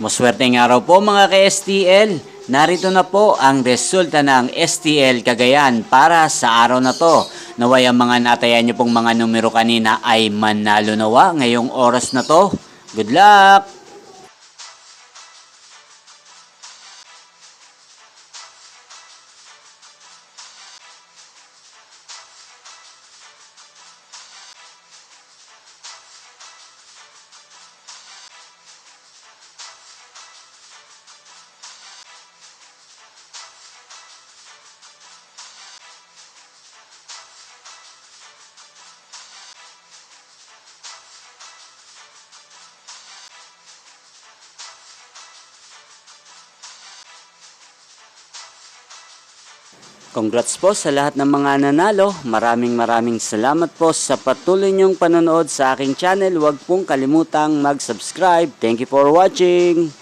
Maswerteng araw po mga ka-STL. Narito na po ang resulta ng STL Cagayan para sa araw na to. Naway ang mga natayan nyo pong mga numero kanina ay manalo nawa ngayong oras na to. Good luck! Congrats po sa lahat ng mga nanalo. Maraming salamat po sa patuloy niyong panonood sa aking channel. Huwag pong kalimutang mag-subscribe. Thank you for watching.